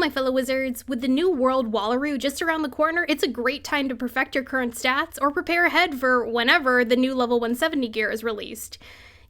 my fellow wizards. With the new world Wallaru just around the corner, it's a great time to perfect your current stats or prepare ahead for whenever the new level 170 gear is released.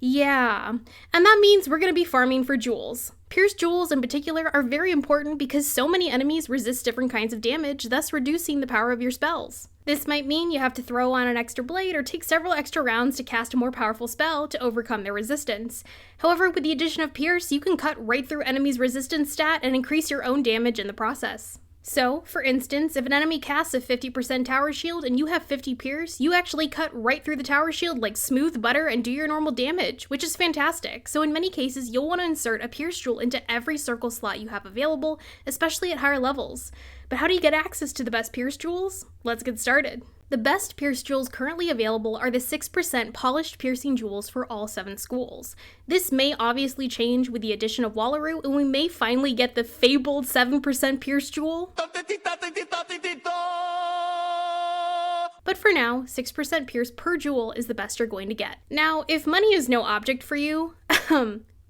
Yeah, and that means we're going to be farming for jewels. Pierce jewels in particular are very important because so many enemies resist different kinds of damage, thus reducing the power of your spells. This might mean you have to throw on an extra blade or take several extra rounds to cast a more powerful spell to overcome their resistance. However, with the addition of Pierce, you can cut right through enemies' resistance stat and increase your own damage in the process. So, for instance, if an enemy casts a 50% tower shield and you have 50 Pierce, you actually cut right through the tower shield like smooth butter and do your normal damage, which is fantastic. So in many cases, you'll want to insert a Pierce jewel into every circle slot you have available, especially at higher levels. But how do you get access to the best Pierce jewels? Let's get started. The best Pierce jewels currently available are the 6% polished piercing jewels for all 7 schools. This may obviously change with the addition of Wallaru, and we may finally get the fabled 7% Pierce jewel. But for now, 6% Pierce per jewel is the best you're going to get. Now, if money is no object for you,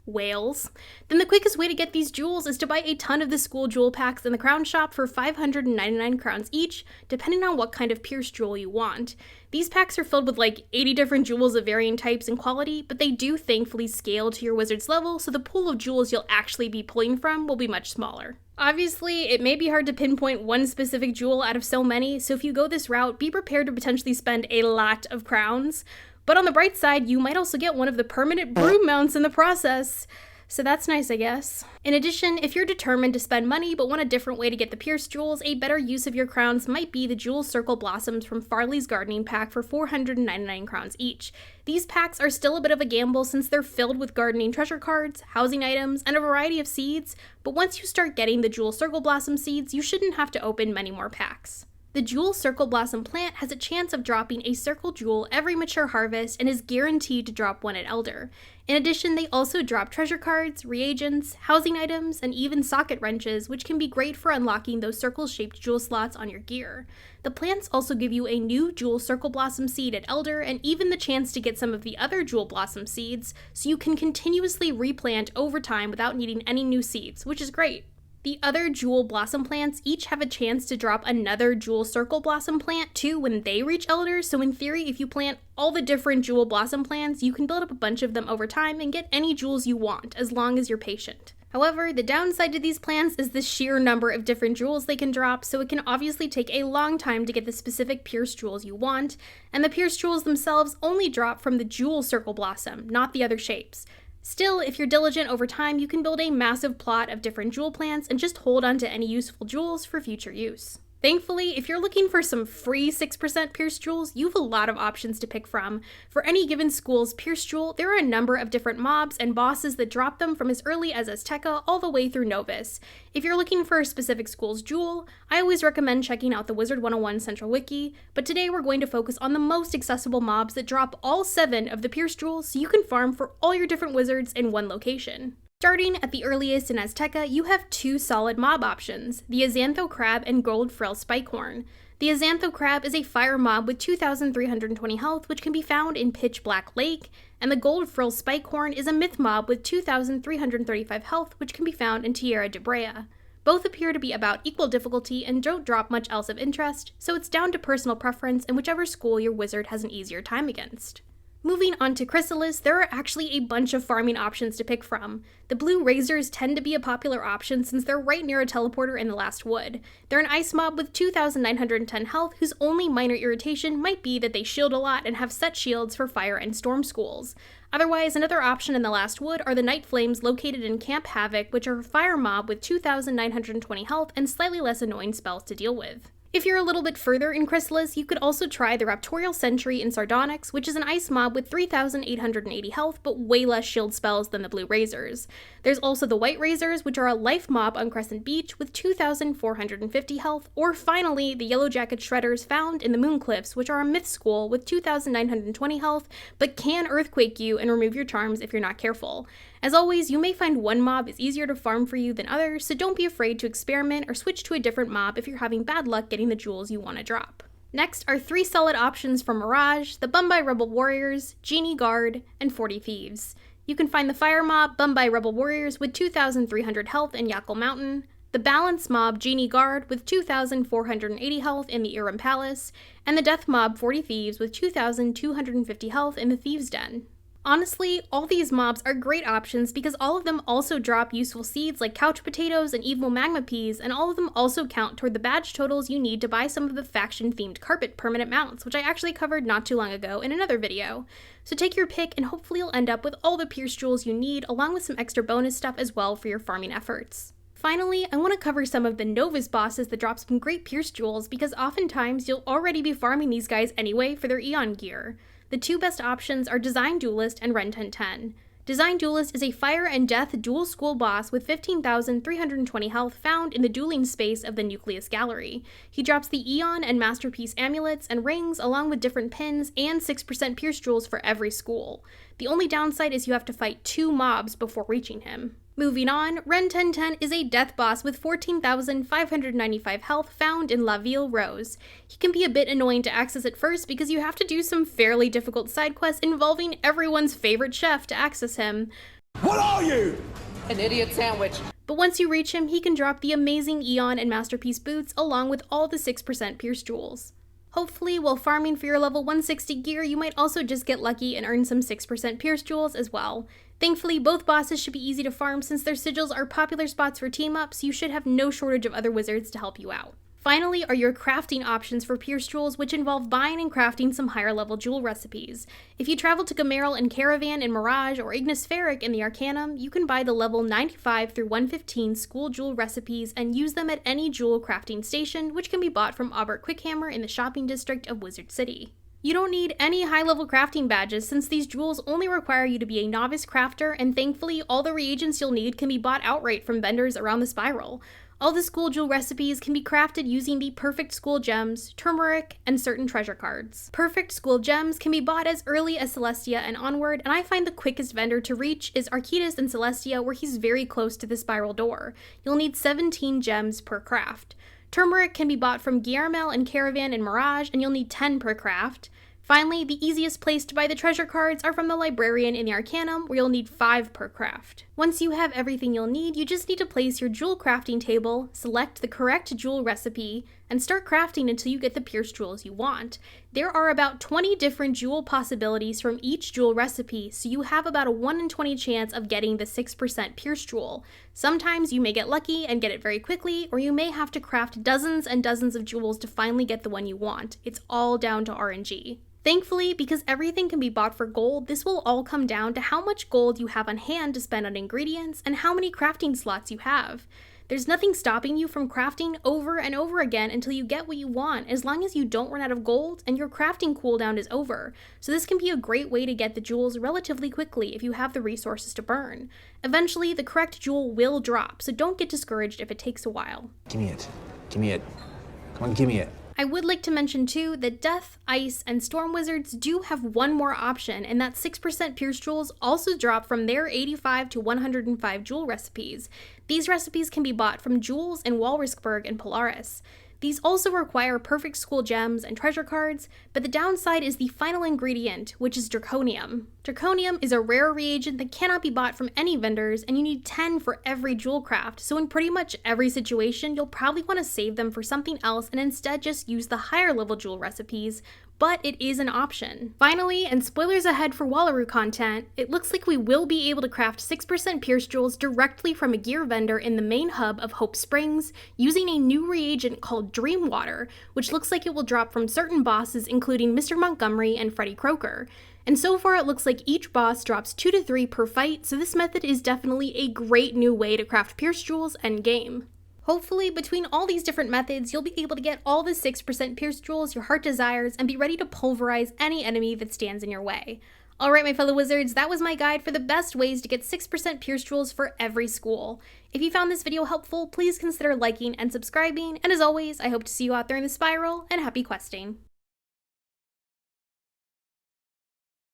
whales, then the quickest way to get these jewels is to buy a ton of the school jewel packs in the crown shop for 599 crowns each, depending on what kind of Pierce jewel you want. These packs are filled with like 80 different jewels of varying types and quality, but they do thankfully scale to your wizard's level, so the pool of jewels you'll actually be pulling from will be much smaller. Obviously, it may be hard to pinpoint one specific jewel out of so many, so if you go this route, be prepared to potentially spend a lot of crowns. But on the bright side, you might also get one of the permanent broom mounts in the process. So that's nice, I guess. In addition, if you're determined to spend money but want a different way to get the Pierce jewels, a better use of your crowns might be the Jewel Circle Blossoms from Farley's Gardening Pack for 499 crowns each. These packs are still a bit of a gamble since they're filled with gardening treasure cards, housing items, and a variety of seeds, but once you start getting the Jewel Circle Blossom seeds, you shouldn't have to open many more packs. The Jewel Circle Blossom plant has a chance of dropping a circle jewel every mature harvest and is guaranteed to drop one at Elder. In addition, they also drop treasure cards, reagents, housing items, and even socket wrenches, which can be great for unlocking those circle-shaped jewel slots on your gear. The plants also give you a new Jewel Circle Blossom seed at Elder and even the chance to get some of the other Jewel Blossom seeds, so you can continuously replant over time without needing any new seeds, which is great. The other Jewel Blossom plants each have a chance to drop another Jewel Circle Blossom plant too when they reach Elder, so in theory, if you plant all the different Jewel Blossom plants, you can build up a bunch of them over time and get any jewels you want, as long as you're patient. However, the downside to these plants is the sheer number of different jewels they can drop, so it can obviously take a long time to get the specific Pierce jewels you want, and the Pierce jewels themselves only drop from the Jewel Circle Blossom, not the other shapes. Still, if you're diligent over time, you can build a massive plot of different jewel plants and just hold on to any useful jewels for future use. Thankfully, if you're looking for some free 6% Pierce jewels, you have a lot of options to pick from. For any given school's Pierce jewel, there are a number of different mobs and bosses that drop them from as early as Azteca all the way through Novus. If you're looking for a specific school's jewel, I always recommend checking out the Wizard101 Central Wiki, but today we're going to focus on the most accessible mobs that drop all 7 of the Pierce jewels so you can farm for all your different wizards in one location. Starting at the earliest in Azteca, you have 2 solid mob options, the Azantho Crab and Gold Frill Spikehorn. The Azantho Crab is a fire mob with 2,320 health, which can be found in Pitch Black Lake, and the Gold Frill Spikehorn is a myth mob with 2,335 health, which can be found in Tierra de Brea. Both appear to be about equal difficulty and don't drop much else of interest, so it's down to personal preference and whichever school your wizard has an easier time against. Moving on to Khrysalis, there are actually a bunch of farming options to pick from. The blue razors tend to be a popular option since they're right near a teleporter in the last wood. They're an ice mob with 2,910 health whose only minor irritation might be that they shield a lot and have set shields for fire and storm schools. Otherwise, another option in the last wood are the Night Flames located in Camp Havoc, which are a fire mob with 2,920 health and slightly less annoying spells to deal with. If you're a little bit further in Khrysalis, you could also try the Raptorial Sentry in Sardonyx, which is an ice mob with 3,880 health, but way less shield spells than the blue razors. There's also the white razors, which are a life mob on Crescent Beach with 2,450 health, or finally, the Yellow Jacket Shredders found in the Mooncliffs, which are a myth school with 2,920 health, but can earthquake you and remove your charms if you're not careful. As always, you may find one mob is easier to farm for you than others, so don't be afraid to experiment or switch to a different mob if you're having bad luck getting the jewels you want to drop. Next are 3 solid options for Mirage, the Bumbai Rebel Warriors, Genie Guard, and 40 Thieves. You can find the Fire Mob, Bumbai Rebel Warriors with 2,300 health in Yakel Mountain, the balance mob Genie Guard with 2,480 health in the Irem Palace, and the death mob 40 Thieves with 2,250 health in the Thieves' Den. Honestly, all these mobs are great options because all of them also drop useful seeds like couch potatoes and evil magma peas, and all of them also count toward the badge totals you need to buy some of the faction-themed carpet permanent mounts, which I actually covered not too long ago in another video. So take your pick and hopefully you'll end up with all the pierce jewels you need, along with some extra bonus stuff as well for your farming efforts. Finally, I want to cover some of the Novus bosses that drop some great pierce jewels because oftentimes you'll already be farming these guys anyway for their Eon gear. The two best options are Dasein Duelist and Rententen. Dasein Duelist is a fire and death dual school boss with 15,320 health found in the dueling space of the Nucleus Gallery. He drops the Eon and Masterpiece amulets and rings along with different pins and 6% pierce jewels for every school. The only downside is you have to fight 2 mobs before reaching him. Moving on, Rententen is a death boss with 14,595 health found in La Ville Rose. He can be a bit annoying to access at first because you have to do some fairly difficult side quests involving everyone's favorite chef to access him. What are you? An idiot sandwich. But once you reach him, he can drop the amazing Eon and Masterpiece boots along with all the 6% pierce jewels. Hopefully, while farming for your level 160 gear, you might also just get lucky and earn some 6% pierce jewels as well. Thankfully, both bosses should be easy to farm since their sigils are popular spots for team-ups, so you should have no shortage of other wizards to help you out. Finally are your crafting options for pierce jewels, which involve buying and crafting some higher level jewel recipes. If you travel to Gomeril and Caravan in Mirage or Ignis Ferric in the Arcanum, you can buy the level 95 through 115 school jewel recipes and use them at any jewel crafting station, which can be bought from Aubert Quickhammer in the shopping district of Wizard City. You don't need any high-level crafting badges since these jewels only require you to be a novice crafter, and thankfully all the reagents you'll need can be bought outright from vendors around the spiral. All the school jewel recipes can be crafted using the perfect school gems, turmeric, and certain treasure cards. Perfect school gems can be bought as early as Celestia and onward, and I find the quickest vendor to reach is Archytas in Celestia, where he's very close to the spiral door. You'll need 17 gems per craft. Turmeric can be bought from Guillermel and Caravan in Mirage, and you'll need 10 per craft. Finally, the easiest place to buy the treasure cards are from the Librarian in the Arcanum, where you'll need 5 per craft. Once you have everything you'll need, you just need to place your jewel crafting table, select the correct jewel recipe, and start crafting until you get the pierce jewels you want. There are about 20 different jewel possibilities from each jewel recipe, so you have about a 1 in 20 chance of getting the 6% pierce jewel. Sometimes you may get lucky and get it very quickly, or you may have to craft dozens and dozens of jewels to finally get the one you want. It's all down to RNG. Thankfully, because everything can be bought for gold, this will all come down to how much gold you have on hand to spend on ingredients and how many crafting slots you have. There's nothing stopping you from crafting over and over again until you get what you want, as long as you don't run out of gold and your crafting cooldown is over. So this can be a great way to get the jewels relatively quickly if you have the resources to burn. Eventually, the correct jewel will drop, so don't get discouraged if it takes a while. Give me it. Give me it. Come on, give me it. I would like to mention too that Death, Ice, and Storm Wizards do have one more option, and that 6% pierce jewels also drop from their 85 to 105 jewel recipes. These recipes can be bought from Jewels in Walriskburg and Polaris. These also require perfect school gems and treasure cards, but the downside is the final ingredient, which is Draconium. Draconium is a rare reagent that cannot be bought from any vendors, and you need 10 for every jewel craft, so in pretty much every situation, you'll probably want to save them for something else and instead just use the higher level jewel recipes, but it is an option. Finally, and spoilers ahead for Wallaru content, it looks like we will be able to craft 6% pierce jewels directly from a gear vendor in the main hub of Hope Springs using a new reagent called Dream Water, which looks like it will drop from certain bosses including Mr. Montgomery and Freddie Kroaker. And so far it looks like each boss drops 2 to 3 per fight, so this method is definitely a great new way to craft pierce jewels endgame. Hopefully, between all these different methods, you'll be able to get all the 6% pierce jewels your heart desires and be ready to pulverize any enemy that stands in your way. Alright my fellow wizards, that was my guide for the best ways to get 6% pierce jewels for every school. If you found this video helpful, please consider liking and subscribing, and as always, I hope to see you out there in the spiral, and happy questing!